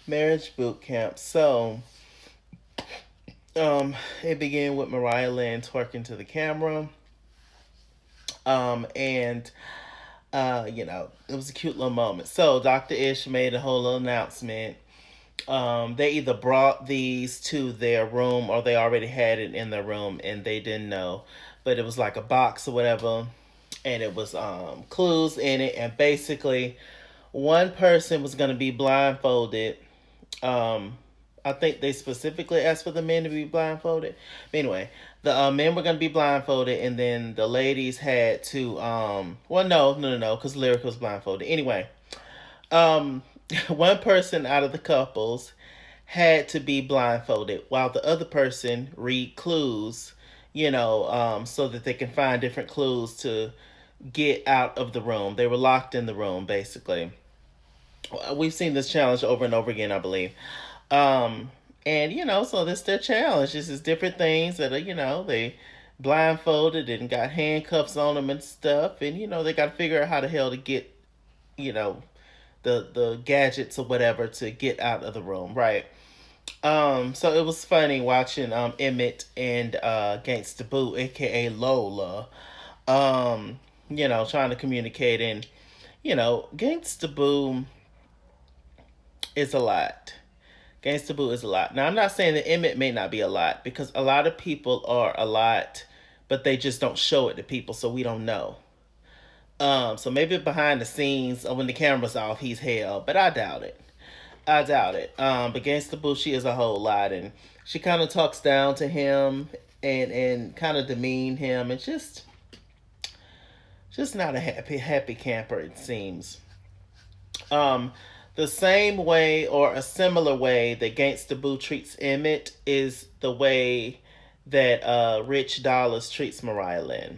marriage boot camp. So, it began with MariahLynn twerking to the camera. And it was a cute little moment. So Dr. Ish made a whole little announcement. They either brought these to their room or they already had it in their room and they didn't know. But it was like a box or whatever, and it was clues in it, and basically one person was going to be blindfolded. um I think they specifically asked for the men to be blindfolded. But anyway, the men were going to be blindfolded, and then the ladies had to well, no, because Lyrica was blindfolded anyway. um One person out of the couples had to be blindfolded while the other person read clues, so that they can find different clues to get out of the room. They were locked in the room, basically. We've seen this challenge over and over again, I believe. Um, and so this their challenge. This is different things that are, they blindfolded and got handcuffs on them and stuff, and they got to figure out how the hell to get, you know, the gadgets or whatever to get out of the room, right? So it was funny watching Emmett and Gangsta Boo, aka Lola, trying to communicate, and Gangsta Boo is a lot. Gangsta Boo is a lot. Now, I'm not saying that Emmett may not be a lot, because a lot of people are a lot, but they just don't show it to people, so we don't know. So maybe behind the scenes, when the camera's off, he's hell, but I doubt it. I doubt it. But Gangsta Boo, she is a whole lot, and she kind of talks down to him and kind of demean him, and just not a happy camper, it seems. Um, the same way or a similar way that Gangsta Boo treats Emmett is the way that Rich Dollars treats MariahLynn.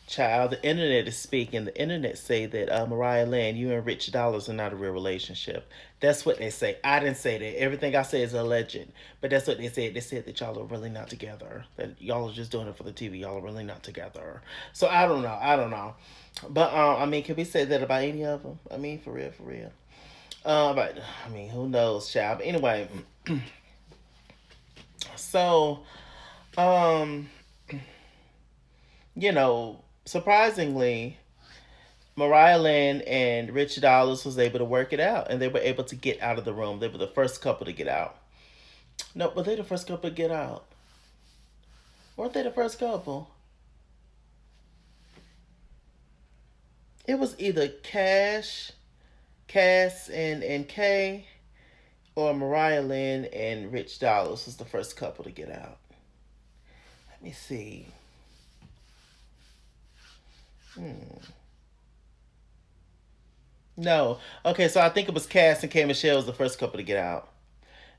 Child, the internet is speaking. The internet say that MariahLynn, you and Rich Dollars are not a real relationship. That's what they say. I didn't say that. Everything I say is alleged. But that's what they said. They said that y'all are really not together. That y'all are just doing it for the TV. Y'all are really not together. So I don't know. I don't know. But I mean, can we say that about any of them? I mean, for real, for real. But I mean, who knows, child? But anyway, so um, surprisingly, MariahLynn and Rich Dollars was able to work it out, and they were able to get out of the room. They were the first couple to get out. No, were they the first couple to get out? Weren't they the first couple? It was either Cass and Kay, or MariahLynn and Rich Dollars was the first couple to get out. Let me see. Hmm. No. Okay, so I think it was Cass and K Michelle was the first couple to get out.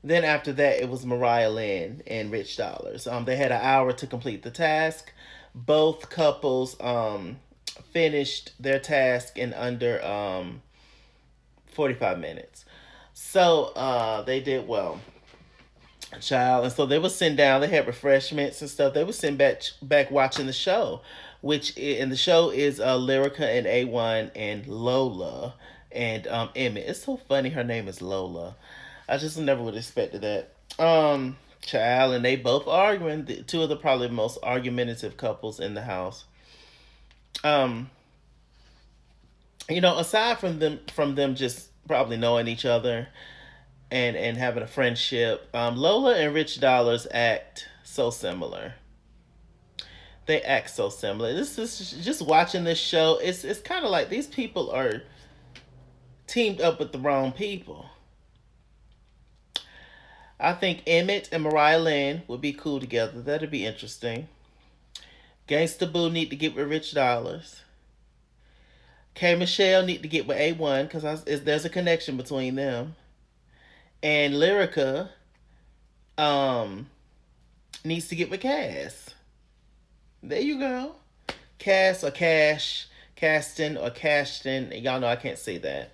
Then after that, it was MariahLynn and Rich Dollars. They had an hour to complete the task. Both couples finished their task in under 45 minutes. So they did well, child. And so they would sit down. They had refreshments and stuff. They would sit back watching the show, and the show is Lyrica and A1 and Lola and Emmett. It's so funny. Her name is Lola. I just never would have expected that. Child, and they both arguing. Two of the probably most argumentative couples in the house. Um, aside from them just probably knowing each other and having a friendship, Lola and Rich Dollars act so similar. They act so similar. This is just watching this show. It's kind of like these people are teamed up with the wrong people. I think Emmett and MariahLynn would be cool together. That'd be interesting. Gangsta Boo need to get with Rich Dollars. K Michelle need to get with A1 because there's a connection between them. And Lyrica um needs to get with Cass. There you go. Cass or Cash, Caston or Cashton. Y'all know I can't say that.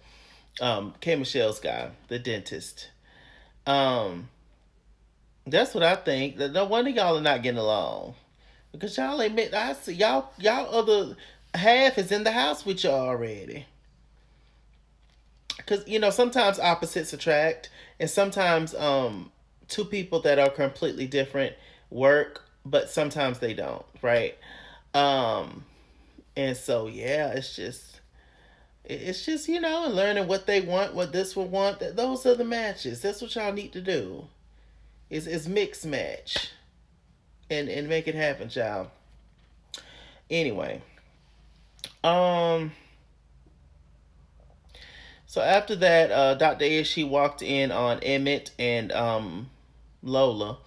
K Michelle's guy, the dentist. Um, that's what I think. No wonder y'all are not getting along. Because y'all admit I see y'all other half is in the house with y'all already. because sometimes opposites attract, and sometimes two people that are completely different work, but sometimes they don't, right? Um, and so yeah, it's just and learning what they want, what this will want. That those are the matches. That's what y'all need to do. Is mix match and make it happen, child. Anyway, um, so after that, Dr. Ish he walked in on Emmett and Lola.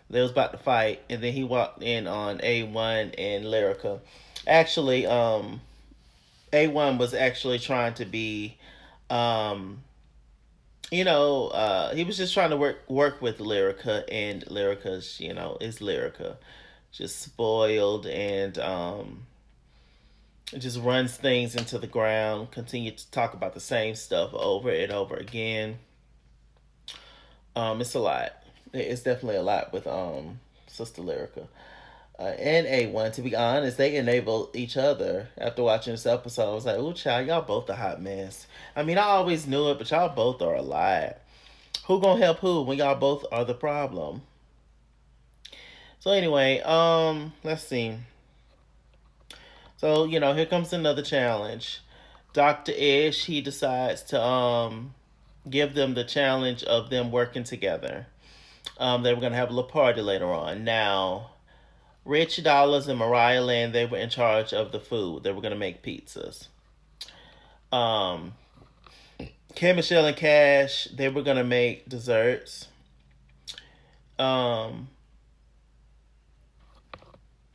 They was about to fight, and then he walked in on A1 and Lyrica. Actually, A1 was actually trying to be, um, he was just trying to work with Lyrica, and Lyrica's, is Lyrica, just spoiled and just runs things into the ground. Continue to talk about the same stuff over and over again. It's a lot. It's definitely a lot with Sister Lyrica. And A1, to be honest, they enable each other. After watching this episode, I was like, "Ooh, child, y'all both a hot mess." I mean, I always knew it, but y'all both are a lot. Who gonna help who when y'all both are the problem? So anyway, let's see. So here comes another challenge. Dr. Ish he decides to give them the challenge of them working together. They were gonna have a little party later on. Now, Rich Dollars and MariahLynn, they were in charge of the food. They were gonna make pizzas. Um, Kim, Michelle, and Cash, they were gonna make desserts. Um,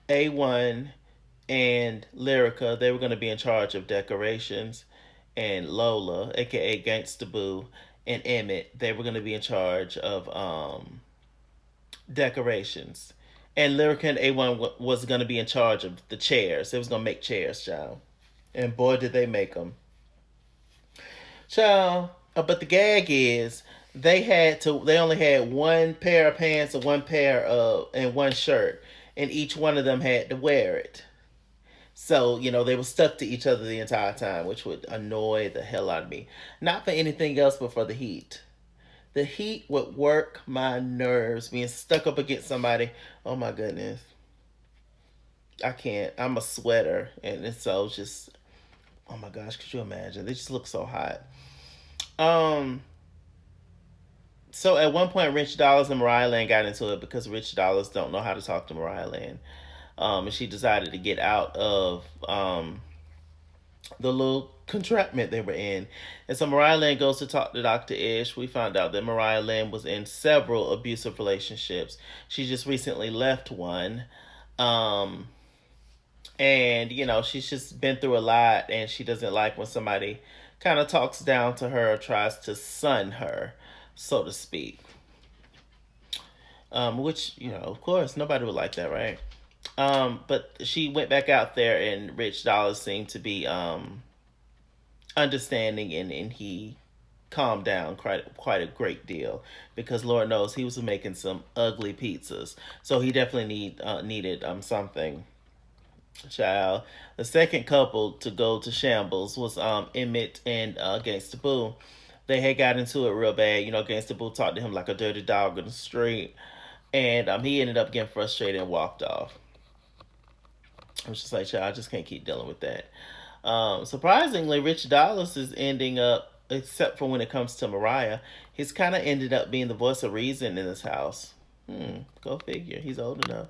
A1 and Lyrica, they were gonna be in charge of decorations, and Lola, aka Gangsta Boo, and Emmett, they were gonna be in charge of decorations. And Lyrica and A1 was gonna be in charge of the chairs. They was gonna make chairs, child. And boy, did they make them. Child, but the gag is they only had one pair of pants and one pair of and one shirt, and each one of them had to wear it. So they were stuck to each other the entire time, which would annoy the hell out of me. Not for anything else, but for the heat. The heat would work my nerves. Being stuck up against somebody, oh my goodness, I can't. I'm a sweater, and it's so just, oh my gosh, could you imagine? They just look so hot. Um, so at one point, Rich Dollars and MariahLynn got into it because Rich Dollars don't know how to talk to MariahLynn. And she decided to get out of the little contraptment they were in. And so MariahLynn goes to talk to Dr. Ish. We found out that MariahLynn was in several abusive relationships. She just recently left one. Um, and, she's just been through a lot, and she doesn't like when somebody kind of talks down to her or tries to sun her, so to speak. Which, of course, nobody would like that, right? But she went back out there, and Rich Dollars seemed to be understanding, and he calmed down quite a great deal, because Lord knows he was making some ugly pizzas, so he definitely needed something. Child, the second couple to go to shambles was Emmett and Gangsta Boo. They had got into it real bad. Gangsta Boo talked to him like a dirty dog in the street, and he ended up getting frustrated and walked off. I was just like, child, I just can't keep dealing with that. Surprisingly, Rich Dollars is ending up, except for when it comes to Mariah, he's kind of ended up being the voice of reason in this house. Go figure. He's old enough.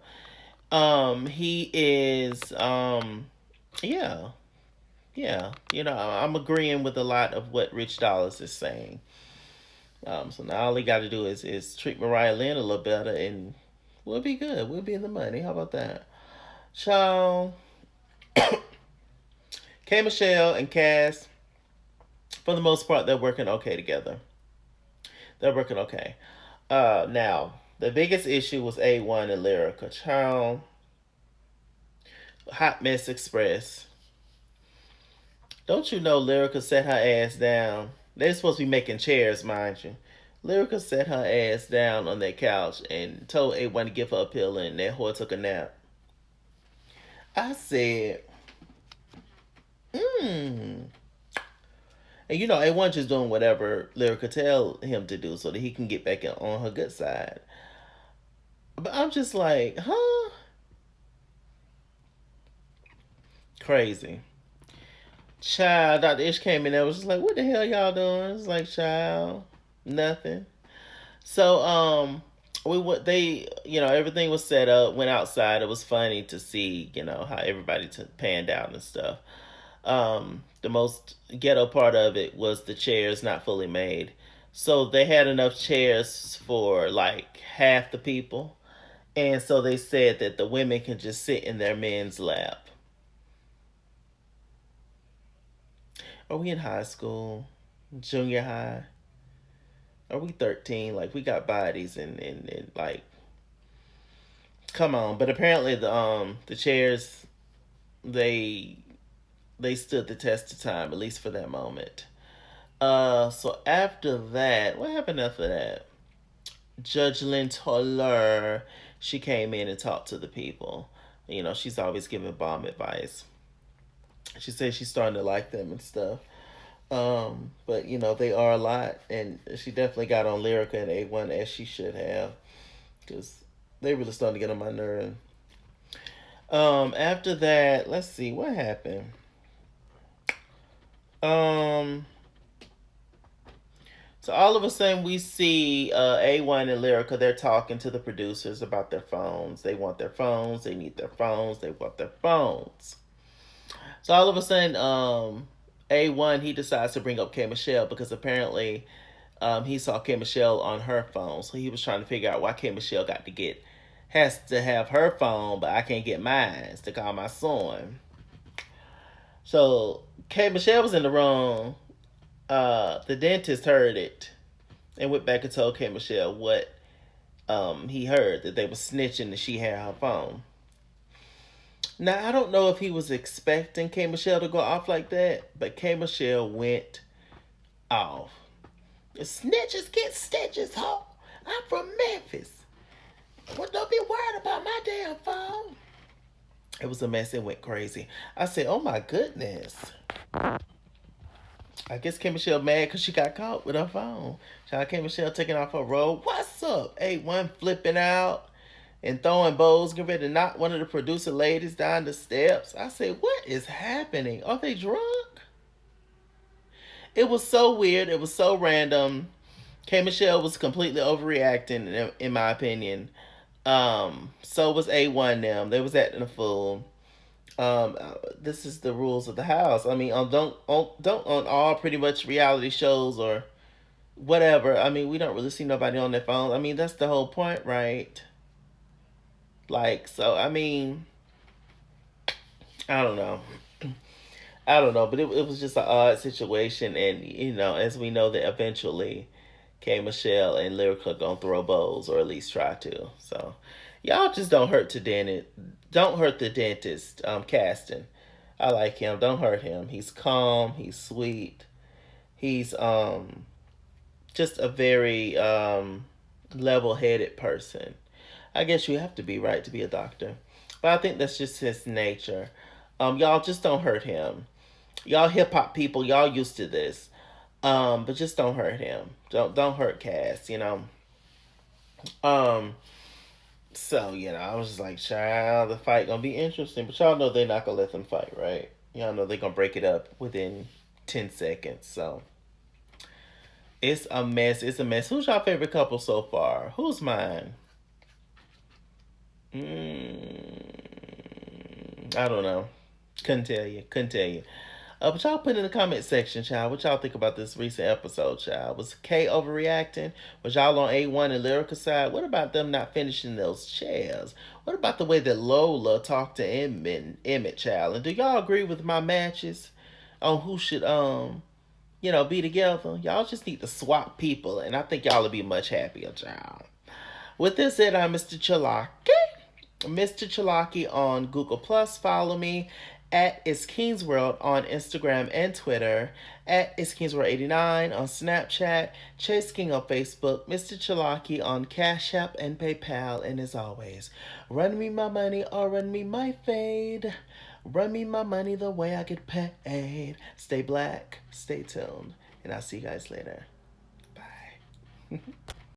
He is, yeah, yeah. I'm agreeing with a lot of what Rich Dollars is saying. So now all he got to do is treat MariahLynn a little better, and we'll be good. We'll be in the money. How about that? So, K. Michelle and Cass, for the most part, they're working okay together. They're working okay. Now, the biggest issue was A1 and Lyrica. Child, Hot Mess Express. Don't you know Lyrica set her ass down? They're supposed to be making chairs, mind you. Lyrica set her ass down on that couch and told A1 to give her a pill, and that whore took a nap. I said, hmm. And you know, A1 just doing whatever Lyrica tell him to do so that he can get back on her good side. But I'm just like, huh? Crazy. Child, Dr. Ish came in there, was just like, what the hell y'all doing? It's like, child, nothing. So, we went, they, you know, everything was set up, went outside. It was funny to see, you know, how everybody panned out and stuff. The most ghetto part of it was the chairs not fully made. So they had enough chairs for like half the people. And so they said that the women can just sit in their men's lap. Are we in high school? Junior high? Are we 13? Like we got bodies and like come on. But apparently the chairs they they stood the test of time, at least for that moment. So after that, what happened after that? Judge Lynn Toller, she came in and talked to the people. You know, she's always giving bomb advice. She said she's starting to like them and stuff. But you know, they are a lot, and she definitely got on Lyrica and A1 as she should have, because they really starting to get on my nerve. After that, let's see what happened. Um, so all of a sudden we see A1 and Lyrica. They're talking to the producers about their phones. They want their phones. They need their phones. They want their phones. So all of a sudden, A1 he decides to bring up K Michelle because apparently he saw K Michelle on her phone. So he was trying to figure out why K Michelle has to have her phone, but I can't get mine to call my son. So K Michelle was in the wrong. The dentist heard it and went back and told K Michelle what he heard, that they were snitching that she had her phone. Now I don't know if he was expecting K Michelle to go off like that, but K Michelle went off. Snitches get stitches, ho. I'm from Memphis. Well, don't be worried about my damn phone. It was a mess. It went crazy. I said, oh my goodness. I guess Kim Michelle mad because she got caught with her phone. Child Kim Michelle taking off her robe. What's up? A1 flipping out and throwing bowls, getting ready to knock one of the producer ladies down the steps. I said, what is happening? Are they drunk? It was so weird. It was so random. K Michelle was completely overreacting, in my opinion. So was A1 them. They was acting a fool. This is the rules of the house. I mean, don't on all pretty much reality shows or whatever. I mean, we don't really see nobody on their phone. I mean, that's the whole point, right? Like, so I mean, I don't know. I don't know, but it was just an odd situation, and you know, as we know that eventually, K Michelle and Lyrica gonna throw bowls, or at least try to. So, y'all just don't hurt the dentist. Don't hurt the dentist. Casting. I like him. Don't hurt him. He's calm. He's sweet. He's just a very level-headed person. I guess you have to be right to be a doctor, but I think that's just his nature. Y'all just don't hurt him. Y'all hip hop people, y'all used to this. But just don't hurt him. Don't hurt Cass, you know. Um, so you know, I was just like, child, the fight gonna be interesting. But y'all know they're not gonna let them fight, right? Y'all know they're gonna break it up within 10 seconds. So it's a mess. It's a mess. Who's your favorite couple so far? Who's mine? I don't know. Couldn't tell you. Couldn't tell you. But y'all put in the comment section, child. What y'all think about this recent episode, child? Was Kay overreacting? Was y'all on A1 and Lyrica side? What about them not finishing those chairs? What about the way that Lola talked to Emmett, child? And do y'all agree with my matches on who should be together? Y'all just need to swap people, and I think y'all will be much happier, child. With this said, I'm MrChalaki. MrChalaki on Google Plus. Follow me at It's King's World on Instagram and Twitter, at It's King's World 89 on Snapchat, Chase King on Facebook, MrChalaki on Cash App and PayPal, and as always, run me my money or run me my fade. Run me my money the way I get paid. Stay black, stay tuned, and I'll see you guys later. Bye.